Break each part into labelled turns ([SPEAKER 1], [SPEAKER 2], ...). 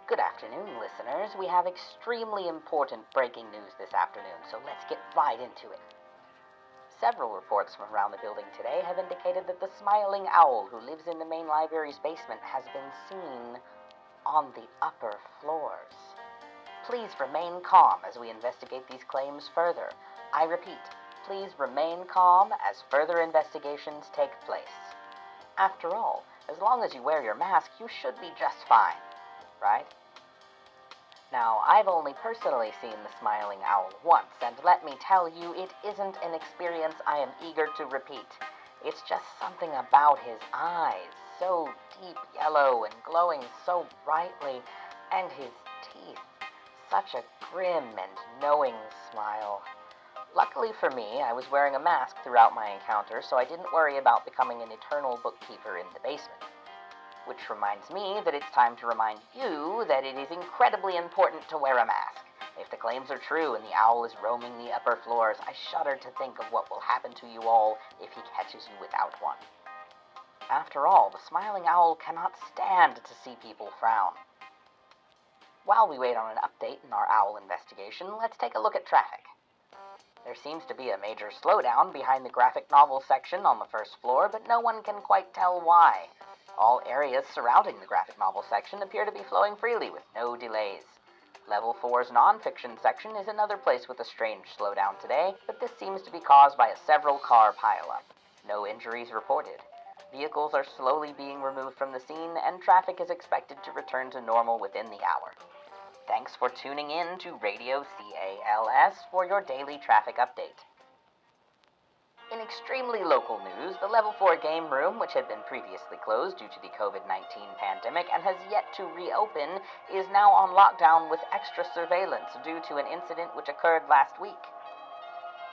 [SPEAKER 1] Good afternoon, listeners. We have extremely important breaking news this afternoon, so let's get right into it. Several reports from around the building today have indicated that the smiling owl who lives in the main library's basement has been seen on the upper floors. Please remain calm as we investigate these claims further. I repeat, please remain calm as further investigations take place. After all, as long as you wear your mask, you should be just fine, right? Now, I've only personally seen the smiling owl once, and let me tell you, it isn't an experience I am eager to repeat. It's just something about his eyes, so deep yellow and glowing so brightly, and his teeth, such a grim and knowing smile. Luckily for me, I was wearing a mask throughout my encounter, so I didn't worry about becoming an eternal bookkeeper in the basement. Which reminds me that it's time to remind you that it is incredibly important to wear a mask. If the claims are true and the owl is roaming the upper floors, I shudder to think of what will happen to you all if he catches you without one. After all, the smiling owl cannot stand to see people frown. While we wait on an update in our owl investigation, let's take a look at traffic. There seems to be a major slowdown behind the graphic novel section on the first floor, but no one can quite tell why. All areas surrounding the graphic novel section appear to be flowing freely with no delays. Level 4's non-fiction section is another place with a strange slowdown today, but this seems to be caused by a several-car pileup. No injuries reported. Vehicles are slowly being removed from the scene, and traffic is expected to return to normal within the hour. Thanks for tuning in to Radio C.A.L.S. for your daily traffic update. In extremely local news, the Level 4 game room, which had been previously closed due to the COVID-19 pandemic and has yet to reopen, is now on lockdown with extra surveillance due to an incident which occurred last week.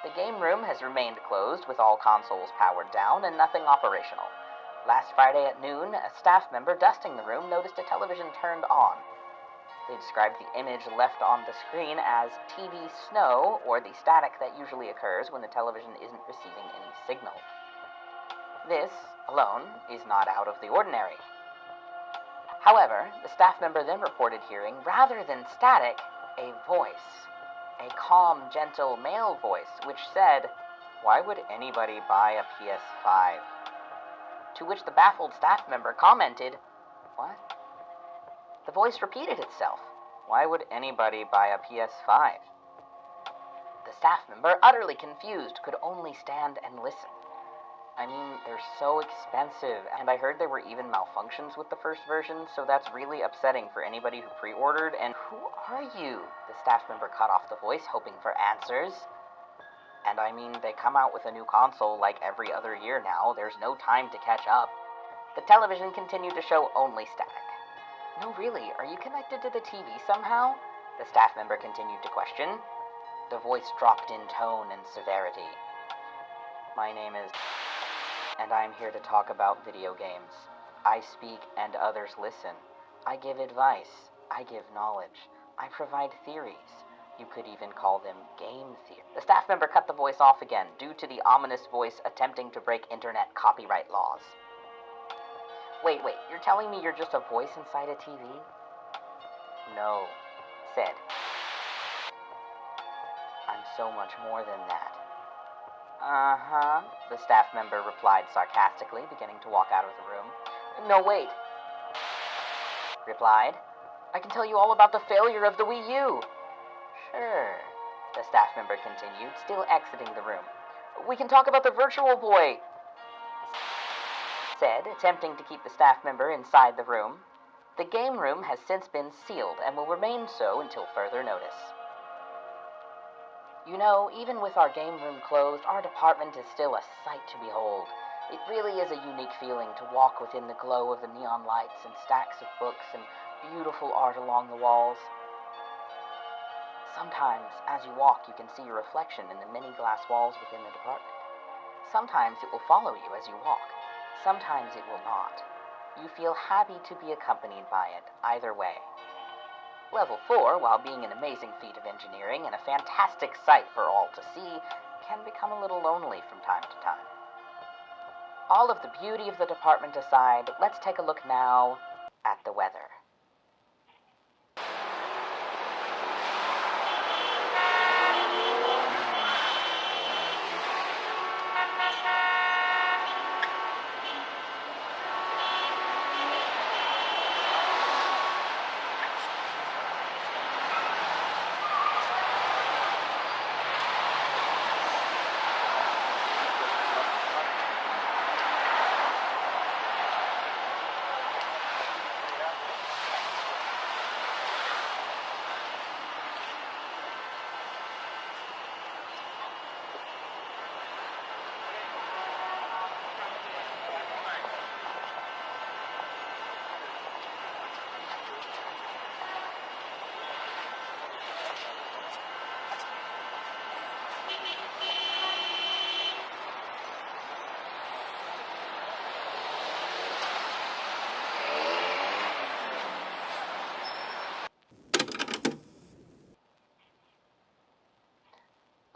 [SPEAKER 1] The game room has remained closed with all consoles powered down and nothing operational. Last Friday at noon, a staff member dusting the room noticed a television turned on. They described the image left on the screen as TV snow, or the static that usually occurs when the television isn't receiving any signal. This, alone, is not out of the ordinary. However, the staff member then reported hearing, rather than static, a voice. A calm, gentle male voice, which said, "Why would anybody buy a PS5?" To which the baffled staff member commented, "What?" The voice repeated itself. "Why would anybody buy a PS5? The staff member, utterly confused, could only stand and listen. I mean, they're so expensive, and I heard there were even malfunctions with the first version, so that's really upsetting for anybody who pre-ordered, and who are you? The staff member cut off the voice, hoping for answers. And I mean, they come out with a new console like every other year now. There's no time to catch up. The television continued to show only static. "No, really, are you connected to the TV somehow?" the staff member continued to question. The voice dropped in tone and severity. "My name is and I'm here to talk about video games. I speak and others listen. I give advice. I give knowledge. I provide theories. You could even call them game theories." The staff member cut the voice off again due to the ominous voice attempting to break internet copyright laws. Wait, you're telling me you're just a voice inside a TV? "No," said. "I'm so much more than that." "Uh-huh," the staff member replied sarcastically, beginning to walk out of the room. "No, wait," replied. "I can tell you all about the failure of the Wii U." "Sure," the staff member continued, still exiting the room. "We can talk about the Virtual Boy," said, attempting to keep the staff member inside the room. The game room has since been sealed and will remain so until further notice. You know, even with our game room closed, our department is still a sight to behold. It really is a unique feeling to walk within the glow of the neon lights and stacks of books and beautiful art along the walls. Sometimes, as you walk, you can see your reflection in the many glass walls within the department. Sometimes it will follow you as you walk. Sometimes it will not. You feel happy to be accompanied by it, either way. Level 4, while being an amazing feat of engineering and a fantastic sight for all to see, can become a little lonely from time to time. All of the beauty of the department aside, let's take a look now at the weather.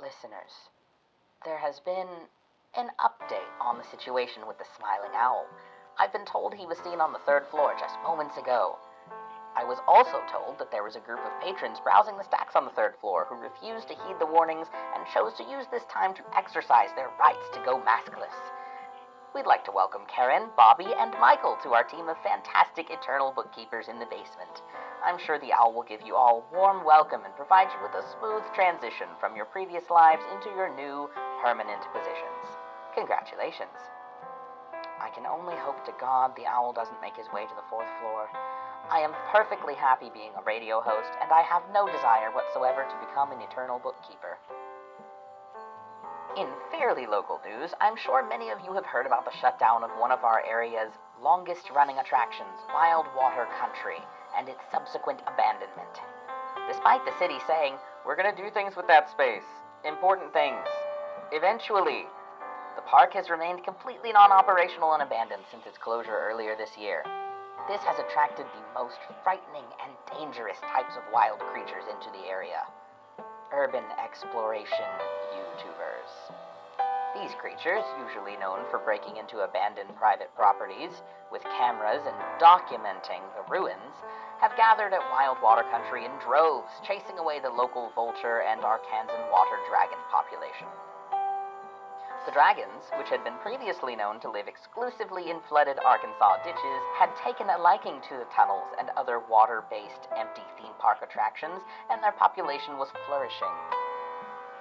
[SPEAKER 1] Listeners, there has been an update on the situation with the Smiling Owl. I've been told he was seen on the third floor just moments ago. I was also told that there was a group of patrons browsing the stacks on the third floor who refused to heed the warnings and chose to use this time to exercise their rights to go maskless. We'd like to welcome Karen, Bobby, and Michael to our team of fantastic eternal bookkeepers in the basement. I'm sure the owl will give you all a warm welcome and provide you with a smooth transition from your previous lives into your new, permanent positions. Congratulations. I can only hope to God the owl doesn't make his way to the fourth floor. I am perfectly happy being a radio host, and I have no desire whatsoever to become an eternal bookkeeper. In fairly local news, I'm sure many of you have heard about the shutdown of one of our area's longest-running attractions, Wild Water Country, and its subsequent abandonment. Despite the city saying, "We're going to do things with that space, important things, eventually," the park has remained completely non-operational and abandoned since its closure earlier this year. This has attracted the most frightening and dangerous types of wild creatures into the area. Urban exploration YouTubers. These creatures, usually known for breaking into abandoned private properties with cameras and documenting the ruins, have gathered at Wild Water Country in droves, chasing away the local vulture and Arkansan water dragon population. The dragons, which had been previously known to live exclusively in flooded Arkansas ditches, had taken a liking to the tunnels and other water-based empty theme park attractions, and their population was flourishing.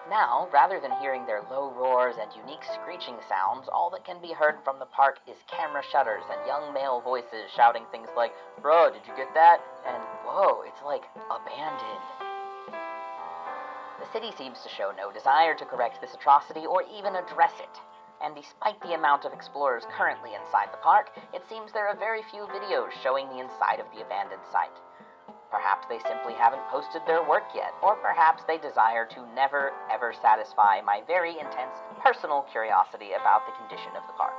[SPEAKER 1] Now, rather than hearing their low roars and unique screeching sounds, all that can be heard from the park is camera shutters and young male voices shouting things like, "Bro, did you get that?" and "Whoa, it's like abandoned." The city seems to show no desire to correct this atrocity or even address it. And despite the amount of explorers currently inside the park, it seems there are very few videos showing the inside of the abandoned site. Perhaps they simply haven't posted their work yet, or perhaps they desire to never, ever satisfy my very intense personal curiosity about the condition of the park.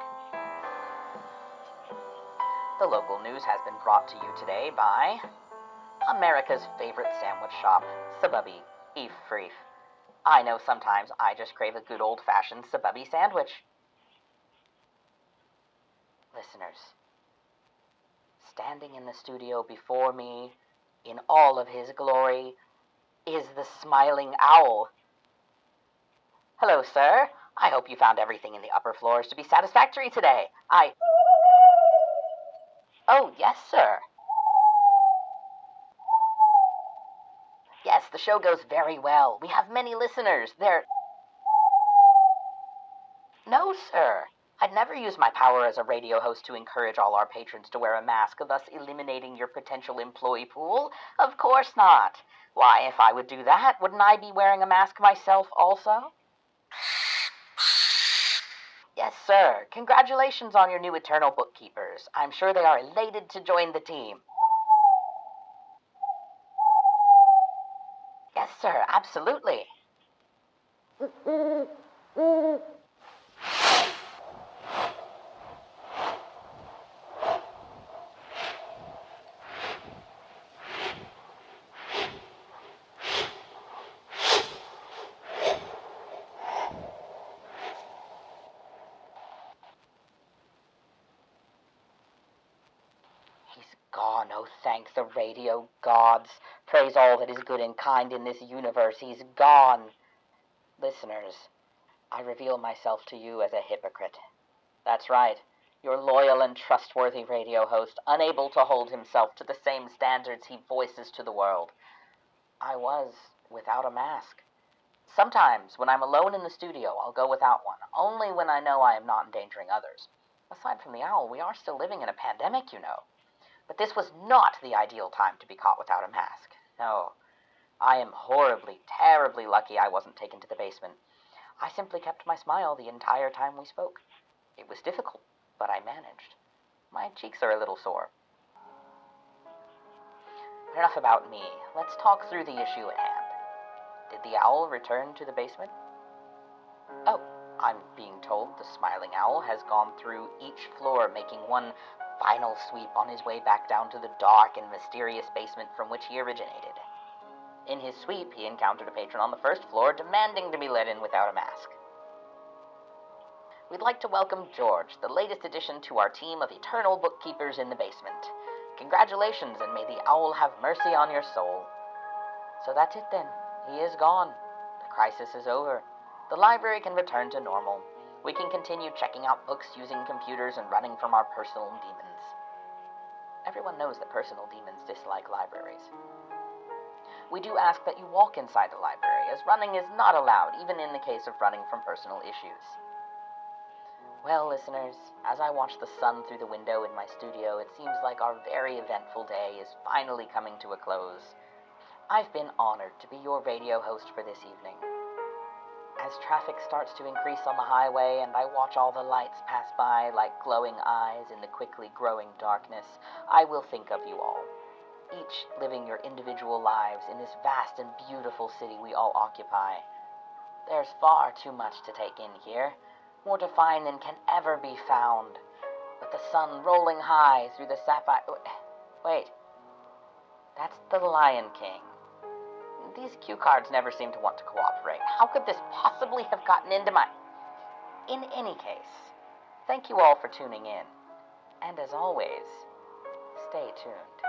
[SPEAKER 1] The local news has been brought to you today by America's favorite sandwich shop, Sabubby Eef. I know sometimes I just crave a good old-fashioned Sabubby sandwich. Listeners, standing in the studio before me, in all of his glory, is the Smiling Owl. Hello, sir. I hope you found everything in the upper floors to be satisfactory today. Oh, yes, sir. Yes, the show goes very well. We have many listeners. No, sir. I'd never use my power as a radio host to encourage all our patrons to wear a mask, thus eliminating your potential employee pool. Of course not. Why, if I would do that, wouldn't I be wearing a mask myself also? Yes, sir. Congratulations on your new eternal bookkeepers. I'm sure they are elated to join the team. Yes, sir. Absolutely. He's gone, oh thank the radio gods. Praise all that is good and kind in this universe. He's gone. Listeners, I reveal myself to you as a hypocrite. That's right, your loyal and trustworthy radio host, unable to hold himself to the same standards he voices to the world. I was without a mask. Sometimes, when I'm alone in the studio, I'll go without one, only when I know I am not endangering others. Aside from the owl, we are still living in a pandemic, you know. But this was not the ideal time to be caught without a mask. No, I am horribly, terribly lucky I wasn't taken to the basement. I simply kept my smile the entire time we spoke. It was difficult, but I managed. My cheeks are a little sore. Enough about me. Let's talk through the issue at hand. Did the owl return to the basement? Oh, I'm being told the Smiling Owl has gone through each floor, making one final sweep on his way back down to the dark and mysterious basement from which he originated. In his sweep, he encountered a patron on the first floor demanding to be let in without a mask. We'd like to welcome George, the latest addition to our team of eternal bookkeepers in the basement. Congratulations, and may the owl have mercy on your soul. So that's it then. He is gone. The crisis is over. The library can return to normal. We can continue checking out books using computers and running from our personal demons. Everyone knows that personal demons dislike libraries. We do ask that you walk inside the library, as running is not allowed, even in the case of running from personal issues. Well, listeners, as I watch the sun through the window in my studio, it seems like our very eventful day is finally coming to a close. I've been honored to be your radio host for this evening. As traffic starts to increase on the highway and I watch all the lights pass by like glowing eyes in the quickly growing darkness, I will think of you all, each living your individual lives in this vast and beautiful city we all occupy. There's far too much to take in here, more to find than can ever be found. With the sun rolling high through the sapphire... Wait, that's the Lion King. These cue cards never seem to want to cooperate. How could this possibly have gotten into my... In any case, thank you all for tuning in. And as always, stay tuned.